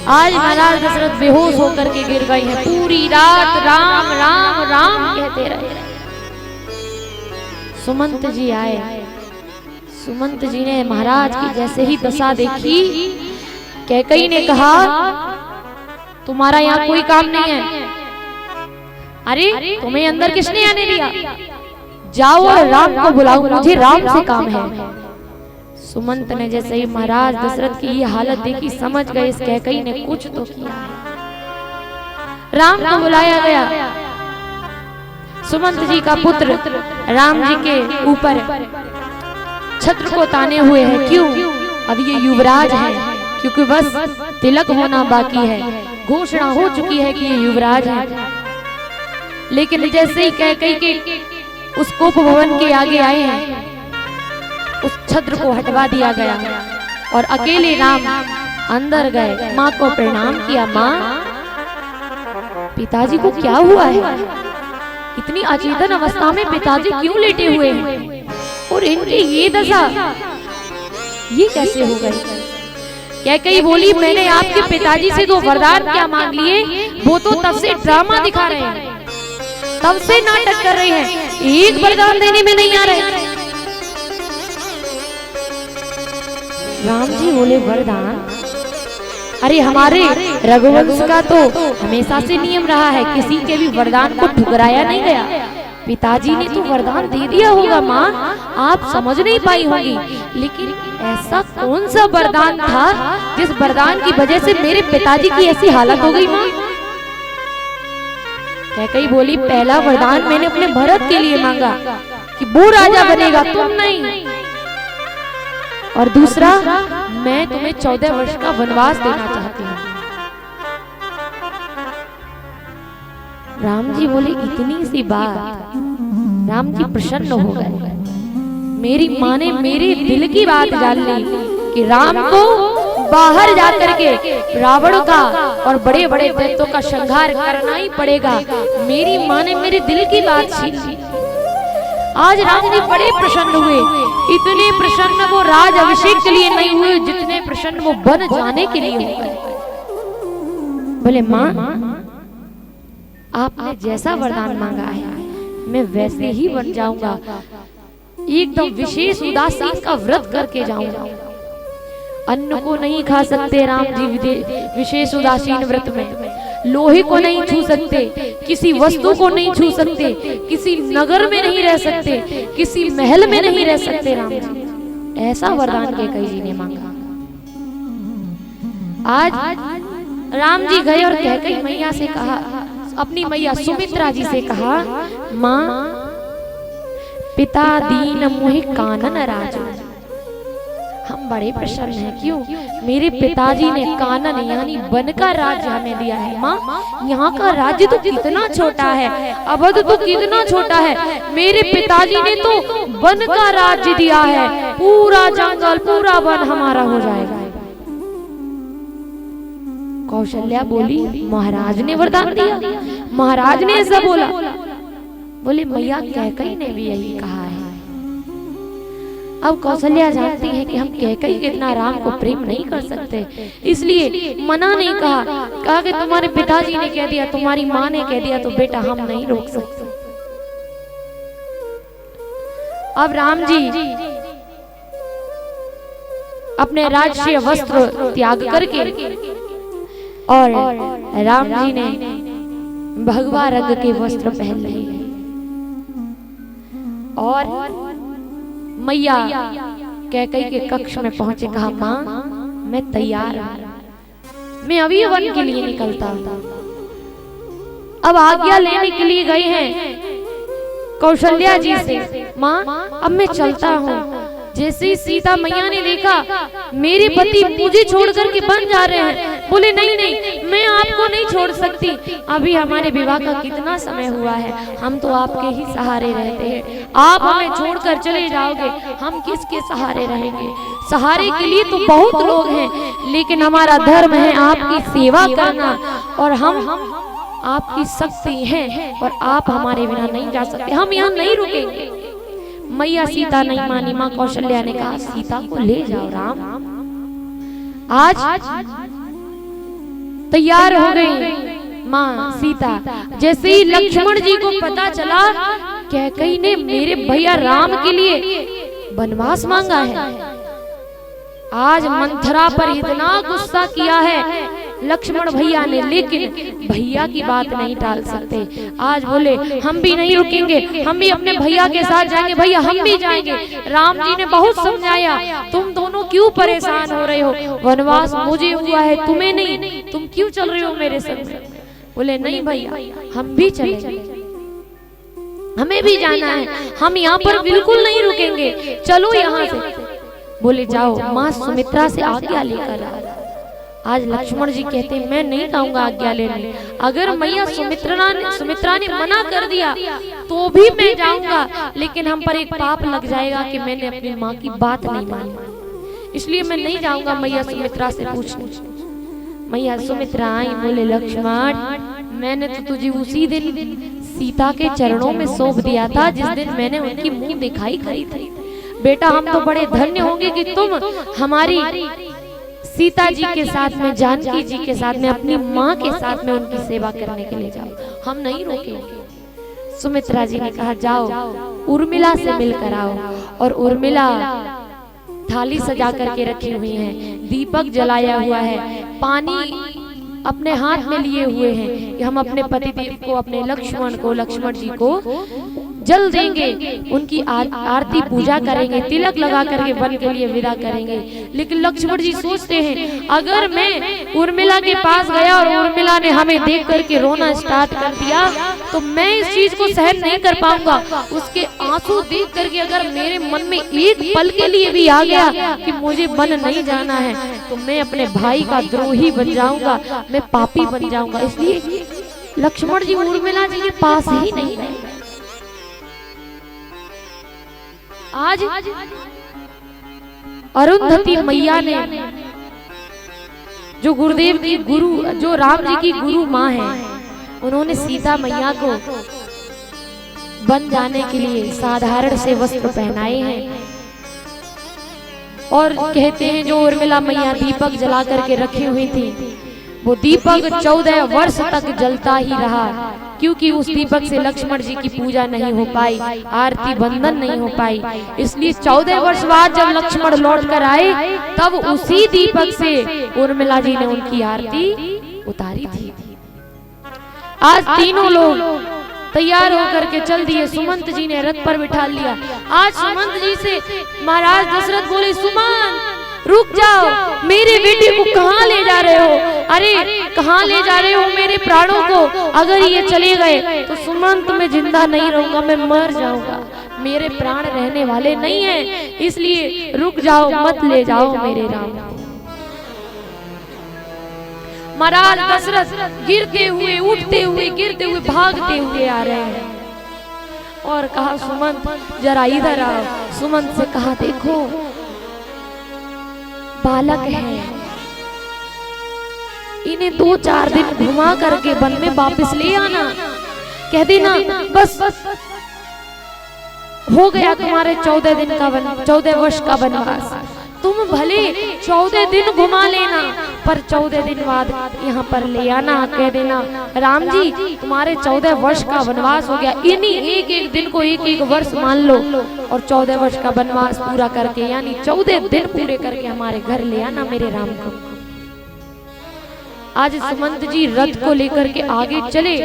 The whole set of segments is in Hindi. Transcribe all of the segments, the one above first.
आज महाराज दशरथ बेहोश होकर के गिर गए हैं। पूरी रात राम राम राम कहते रहे। सुमंत जी आए। सुमंत जी ने महाराज की जैसे ही दशा देखी, कैकेयी ने कहा तुम्हारा यहाँ कोई काम नहीं है। अरे तुम्हें अंदर किसने आने दिया? जाओ और राम को बुलाओ, मुझे राम से काम है। सुमंत ने जैसे ही महाराज दशरथ की ये हालत देखी, समझ गए इस कैकेयी ने कुछ तो किया है। राम को बुलाया गया। सुमंत जी का पुत्र राम जी के ऊपर छत्र को ताने हुए है। क्यों? अब ये युवराज है, क्योंकि बस तिलक होना बाकी है, घोषणा हो चुकी है कि ये युवराज है। लेकिन जैसे ही कैकेयी के उस कोप भवन के आगे आए हैं, उस छत्र को हटवा दिया गया और अकेले राम अंदर गए। माँ को प्रणाम किया। माँ, पिताजी को क्या हुआ है? इतनी अचेतन अवस्था में पिताजी क्यों लेटे हुए हैं? और इनकी ये दशा ये कैसे हो गई? कैकेयी बोली, मैंने आपके पिताजी से 2 वरदान क्या मांग लिए, वो तो तब से ड्रामा दिखा रहे हैं, तब से नाटक कर रहे हैं, एक वरदान देने में नहीं आ रहे। राम जी बोले, वरदान? अरे हमारे रघुवंश का तो हमेशा से नियम रहा है, किसी के भी वरदान को ठुकराया नहीं गया। पिताजी ने तो वरदान दे दिया होगा माँ, आप समझ नहीं पाई होगी। लेकिन ऐसा कौन सा वरदान था जिस वरदान की वजह से मेरे पिताजी की ऐसी हालत हो गई? माँ, कैकेयी बोली, पहला वरदान मैंने अपने भरत के लिए मांगा कि वो राजा बनेगा, तुम नहीं। और दूसरा, मैं तुम्हें 14 वर्ष का वनवास देना चाहती हूँ। राम जी बोले, इतनी सी बात? राम जी प्रसन्न हो गए। मेरी माँ ने मेरे दिल की बात जान ली कि राम को बाहर जाकर के रावण का और बड़े बड़े दैत्यों का संहार करना ही पड़ेगा। मेरी माँ ने मेरे दिल की बात छीन ली। आज राम जी बड़े प्रसन्न हुए। इतने प्रसन्न वो राज अभिषेक के लिए नहीं हुए जितने प्रसन्न वो बन जाने के लिए हो गए। बोले, माँ, आपने जैसा वरदान मांगा है मैं वैसे ही बन जाऊंगा। एकदम विशेष उदासीन का व्रत करके जाऊंगा। अन्न को नहीं खा सकते राम जी विशेष उदासीन व्रत में। लोहे को नहीं छू सकते, किसी वस्तु को नहीं छू सकते, किसी नगर में नहीं रह सकते, किसी महल में नहीं रह सकते। राम जी ऐसा वरदान कैकेयी जी ने मांगा। आज राम जी गए और कैकेयी मैया से कहा, अपनी मैया सुमित्रा जी से कहा, माँ, पिता दीन मोहि कानन राजा। हम बड़े प्रसन्न हैं। क्यों? मेरे पिताजी ने कानन यानी वन का राज्य हमें दिया है। माँ, यहाँ का राज्य तो कितना छोटा है, अवध तो कितना छोटा है। मेरे पिताजी ने तो वन का राज्य दिया है, पूरा जंगल पूरा वन हमारा हो जाएगा। कौशल्या बोली, महाराज ने वरदान दिया? महाराज ने ऐसा बोला? बोले, मैया कैकेयी ने भी यही कहा है। अब कौशल्या जानती है कि हम कैकेयी के इतना राम को प्रेम नहीं कर सकते, इसलिए मना नहीं कहा कि तुम्हारे पिताजी ने कह दिया, तुम्हारी माँ ने कह दिया, तो बेटा हम नहीं रोक सकते। अब राम जी अपने राजकीय वस्त्र त्याग करके और राम जी ने भगवा रंग के वस्त्र पहन लिए और मैया कैकेयी के कक्ष में पहुंचे। कहा, माँ, मैं तैयार हूं, मैं अभी वन के लिए निकलता हूं। अब आज्ञा लेने के लिए गए हैं कौशल्या जी से, माँ अब मैं चलता हूँ। जैसे ही सीता मैया ने देखा मेरे पति मुझे छोड़कर के बन जा रहे हैं, बोले नहीं नहीं, मैं आपको नहीं छोड़ सकती। अभी हमारे विवाह का कितना समय हुआ है, हम तो आपके ही सहारे रहते हैं। आप हमें छोड़कर चले जाओगे, हम किसके सहारे रहेंगे? सहारे के लिए तो बहुत लोग हैं, लेकिन हमारा धर्म है आपकी सेवा करना, और हम आपकी शक्ति हैं और आप हमारे बिना नहीं जा सकते, हम यहाँ नहीं रुकेंगे। मैया सीता नहीं मानी। माँ कौशल्या ने कहा, सीता को ले जाओ राम। आज तैयार हो गई माँ सीता। जैसे ही लक्ष्मण जी को पता चला कैकेयी ने मेरे भैया राम के लिए वनवास मांगा है, आज मंथरा पर इतना गुस्सा किया है लक्ष्मण भैया ने, लेकिन भैया की बात नहीं टाल सकते। आज बोले हम भी नहीं रुकेंगे, हम भी अपने भैया के साथ जाएंगे, भैया हम भी जाएंगे। राम जी ने बहुत समझाया, तुम दोनों क्यों परेशान हो रहे हो, वनवास मुझे हुआ है तुम्हें नहीं, तुम क्यों चल रहे हो मेरे संग। बोले नहीं भैया हम भी चलेंगे, हमें भी जाना है, हम यहाँ पर बिल्कुल नहीं रुकेंगे, चलो यहाँ से। बोले जाओ माँ सुमित्रा से आज्ञा लेकर आओ। आज लक्ष्मण जी कहते हैं मैं नहीं जाऊंगा आज्ञा लेने, अगर मैया सुमित्रा ने मना कर दिया तो भी मैं जाऊंगा, लेकिन हम पर एक पाप लग जाएगा कि मैंने अपनी माँ की बात नहीं मानी, इसलिए मैं नहीं जाऊंगा मैया सुमित्रा से पूछने। मैया सुमित्रा आई, बोले लक्ष्मण मैंने तो तुझे उसी दिन सीता के चरणों में सौंप दिया था जिस दिन मैंने उनकी मुंह दिखाई करी थी। बेटा हम तो बड़े धन्य होंगे कि तुम हमारी सीता जी के साथ में, जानकी जी के साथ में, अपनी माँ के साथ में उनकी सेवा करने के लिए जाओ, हम नहीं रोकेंगे। सुमित्रा जी ने कहा जाओ उर्मिला से मिलकर आओ। और उर्मिला थाली सजा करके रखी हुई है, दीपक जलाया हुआ है, पानी अपने हाथ में लिए हुए हैं कि हम अपने पतिदेव को, अपने लक्ष्मण जी को जल देंगे, उनकी आरती पूजा करेंगे, तिलक लगा करके वन के लिए विदा करेंगे। लेकिन लक्ष्मण जी सोचते हैं अगर मैं उर्मिला के पास गया और उर्मिला ने हमें देख करके रोना स्टार्ट कर दिया तो मैं इस चीज को सहन नहीं कर पाऊंगा। उसके आंसू देख करके अगर मेरे मन में एक पल के लिए भी आ गया कि मुझे वन नहीं जाना है तो मैं अपने भाई का द्रोही बन जाऊंगा, मैं पापी बन जाऊंगा। इसलिए लक्ष्मण जी उर्मिला जी के पास ही नहीं गए। आज अरुंधति मैया ने, जो गुरुदेव की गुरु, जो राम जी की गुरु माँ है, उन्होंने सीता मैया को बन जाने के लिए साधारण से वस्त्र पहनाए हैं। और कहते हैं जो उर्मिला मैया दीपक जला करके रखी हुई थी, वो दीपक 14 वर्ष तक जलता ही रहा, क्योंकि उस दीपक से लक्ष्मण जी की पूजा नहीं हो पाई, आरती बंदन नहीं हो पाई। इसलिए 14 वर्ष बाद जब लक्ष्मण लौट कर आए तब उसी दीपक से उर्मिला जी ने उनकी आरती उतारी थी। आज तीनों लोग तैयार होकर के चल दिए, सुमंत जी ने रथ पर बिठा लिया। आज सुमंत जी से महाराज दशरथ बोले सुमंत रुक जाओ, मेरे बेटे को कहाँ ले जा रहे हो, अरे कहाँ ले जा रहे हो मेरे प्राणों को, अगर ये चले गए तो सुमंत मैं जिंदा नहीं रहूंगा, मैं मर जाऊंगा, मेरे प्राण रहने वाले नहीं हैं, इसलिए रुक जाओ, मत ले जाओ मेरे राम को। महाराज दशरथ गिरते हुए, उठते हुए, गिरते हुए, भागते हुए आ रहे हैं और कहा सुमंत जरा इधर आओ। सुमंत से कहा देखो बालक है, इन्हें 2-4 दिन घुमा करके वन में वापस ले आना, कह देना बस हो गया तुम्हारे 14 दिन का 14 वर्ष का वनवास, तुम भले 14 दिन घुमा लेना पर 14 दिन बाद यहाँ पर ले आना, कह देना राम जी तुम्हारे 14 वर्ष का वनवास हो गया, इन्हीं एक दिन को एक वर्ष मान लो और 14 वर्ष का वनवास पूरा करके यानी 14 दिन पूरे करके हमारे घर ले आना मेरे राम को। आज सुमंत जी रथ को लेकर के आगे चले,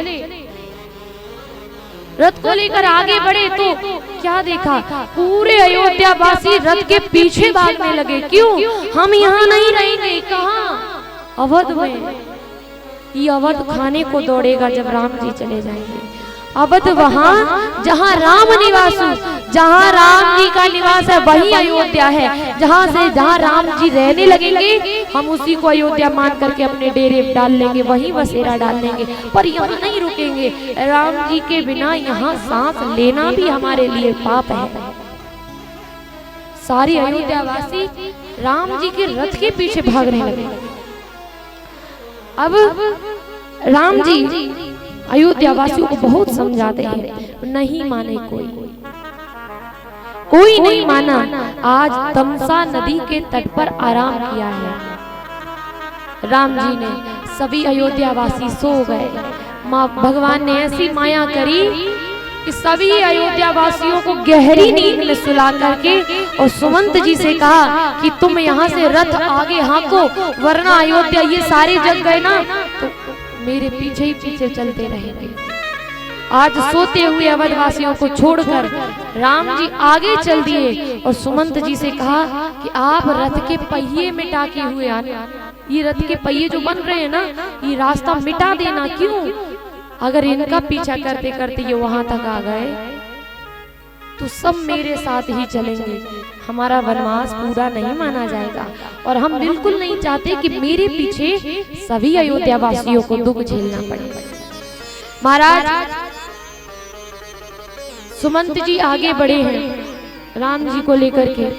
रथ को लेकर आगे बढ़े तो क्या देखा, पूरे अयोध्या वासी रथ के पीछे भागने लगे। क्यों? हम यहाँ नहीं रहेंगे, कहाँ? अवध में। ये अवध खाने को दौड़ेगा जब राम जी चले जाएंगे। अवध वहाँ जहाँ राम निवासु, जहाँ राम जी का निवास है वही अयोध्या है। जहाँ राम जी रहने लगेंगे हम उसी को अयोध्या मान करके अपने डेरे डाल लेंगे, वहीं बसेरा डाल लेंगे, पर यहाँ नहीं रुकेंगे। राम जी के बिना यहाँ सांस लेना भी हमारे लिए पाप है। सारे अयोध्यावासी राम जी के रथ के पीछे भागने लगे। अब राम जी अयोध्या वासियों को बहुत समझाते हैं, नहीं माने कोई नहीं माना। आज तमसा नदी के तट पर आराम किया है राम जी ने, सभी अयोध्यावासी सो गए। माँ भगवान ने ऐसी माया करी कि सभी अयोध्यावासियों को गहरी नींद में सुला करके और सुमंत जी से कहा कि तुम यहाँ से रथ आगे हाँको, वरना अयोध्या ये सारे जग गए ना तो मेरे पीछे ही पीछे चलते रहेंगे। आज सोते हुए अवधवासियों को छोड़कर राम जी आगे चल दिए और सुमंत जी से कहा कि आप रथ के पहिए में टाके हुए आना, ये रथ के पहिए जो बन रहे हैं ना, ये रास्ता मिटा देना। क्यों? अगर इनका पीछा करते करते ये वहां तक आ गए तो सब मेरे साथ ही चलेंगे, हमारा वनवास पूरा नहीं माना जाएगा। और हम बिल्कुल नहीं चाहते कि मेरे पीछे सभी अयोध्यावासियों को दुख झेलना पड़े। महाराज सुमंत जी आगे बढ़े हैं राम जी को लेकर के।